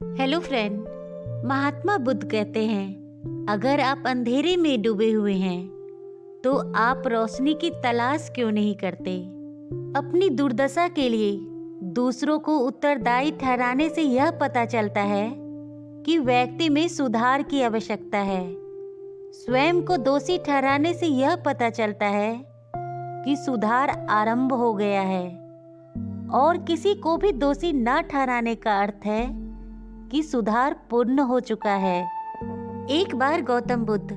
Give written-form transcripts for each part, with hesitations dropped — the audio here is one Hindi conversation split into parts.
Hello friend. महात्मा बुद्ध कहते हैं, अगर आप अंधेरे में डूबे हुए हैं तो आप रोशनी की तलाश क्यों नहीं करते। अपनी दुर्दशा के लिए दूसरों को उत्तरदायी ठहराने से यह पता चलता है कि व्यक्ति में सुधार की आवश्यकता है। स्वयं को दोषी ठहराने से यह पता चलता है कि सुधार आरंभ हो गया है, और किसी को भी दोषी न ठहराने का अर्थ है कि सुधार पूर्ण हो चुका है। एक बार गौतम बुद्ध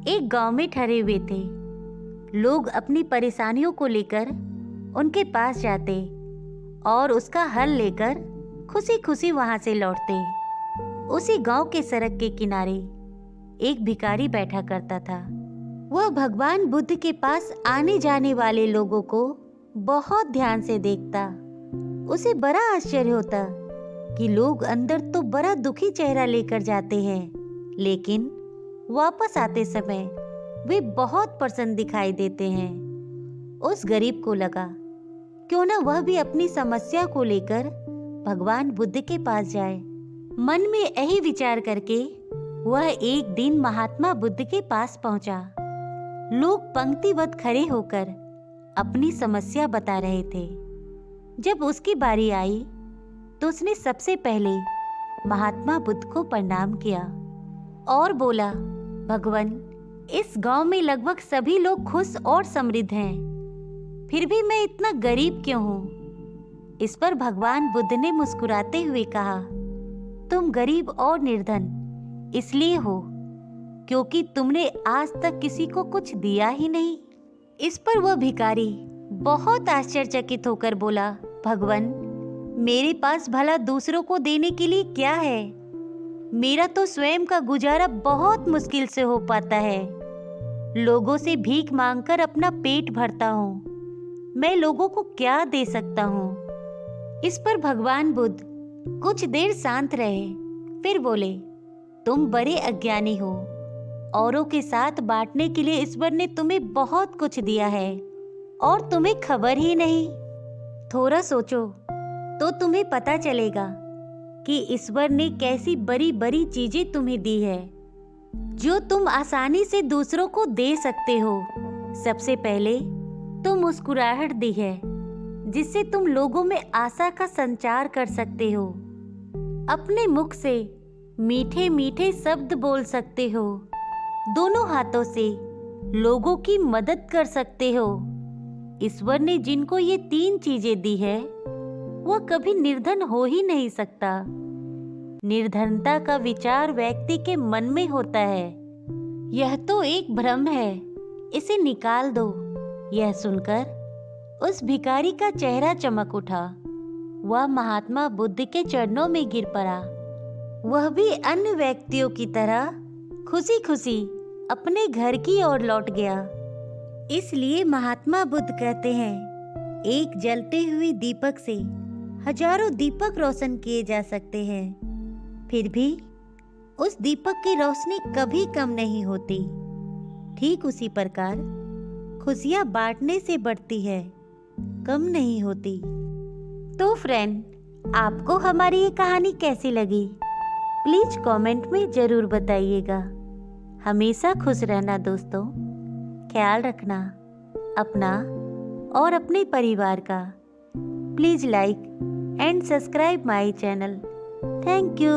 एक गांव में ठहरे हुए थे। लोग अपनी परेशानियों को लेकर उनके पास जाते और उसका हल लेकर खुशी खुशी वहां से लौटते। उसी गांव के सड़क के किनारे एक भिखारी बैठा करता था। वह भगवान बुद्ध के पास आने जाने वाले लोगों को बहुत ध्यान से देखता। उसे बड़ा आश्चर्य होता कि लोग अंदर तो बड़ा दुखी चेहरा लेकर जाते हैं, लेकिन वापस आते समय वे बहुत प्रसन्न दिखाई देते हैं। उस गरीब को लगा क्यों न वह भी अपनी समस्या को लेकर भगवान बुद्ध के पास जाए। मन में यही विचार करके वह एक दिन महात्मा बुद्ध के पास पहुंचा। लोग पंक्तिबद्ध खड़े होकर अपनी समस्या बता रहे थे। जब उसकी बारी आई तो उसने सबसे पहले महात्मा बुद्ध को प्रणाम किया और बोला, भगवान, इस गांव में लगभग सभी लोग खुश और समृद्ध हैं, फिर भी मैं इतना गरीब क्यों हूँ। इस पर भगवान बुद्ध ने मुस्कुराते हुए कहा, तुम गरीब और निर्धन इसलिए हो क्योंकि तुमने आज तक किसी को कुछ दिया ही नहीं। इस पर वह भिखारी बहुत आश्चर्यचकित होकर बोला, भगवान, मेरे पास भला दूसरों को देने के लिए क्या है। मेरा तो स्वयं का गुजारा बहुत मुश्किल से हो पाता है। लोगों से भीख मांगकर अपना पेट भरता हूँ। मैं लोगों को क्या दे सकता हूँ। इस पर भगवान बुद्ध कुछ देर शांत रहे, फिर बोले, तुम बड़े अज्ञानी हो। औरों के साथ बांटने के लिए ईश्वर ने तुम्हें बहुत कुछ दिया है और तुम्हें खबर ही नहीं। थोड़ा सोचो तो तुम्हें पता चलेगा कि ईश्वर ने कैसी बड़ी बड़ी चीजें तुम्हें दी है जो तुम आसानी से दूसरों को दे सकते हो। सबसे पहले तो मुस्कुराहट दी है जिससे तुम लोगों में आशा का संचार कर सकते हो। अपने मुख से मीठे मीठे शब्द बोल सकते हो। दोनों हाथों से लोगों की मदद कर सकते हो। ईश्वर ने जिनको ये 3 चीजें दी है वह कभी निर्धन हो ही नहीं सकता। निर्धनता का विचार व्यक्ति के मन में होता है। यह तो एक भ्रम है, इसे निकाल दो। यह सुनकर उस भिखारी का चेहरा चमक उठा। वह महात्मा बुद्ध के चरणों में गिर पड़ा। वह भी अन्य व्यक्तियों की तरह खुशी खुशी अपने घर की ओर लौट गया। इसलिए महात्मा बुद्ध कहते हैं, एक जलते हुए दीपक से हजारों दीपक रोशन किए जा सकते हैं, फिर भी उस दीपक की रोशनी कभी कम नहीं होती। ठीक उसी प्रकार खुशियां बांटने से बढ़ती है, कम नहीं होती। तो फ्रेंड, आपको हमारी ये कहानी कैसी लगी प्लीज कमेंट में जरूर बताइएगा। हमेशा खुश रहना दोस्तों। ख्याल रखना अपना और अपने परिवार का। Please like and subscribe my channel. Thank you.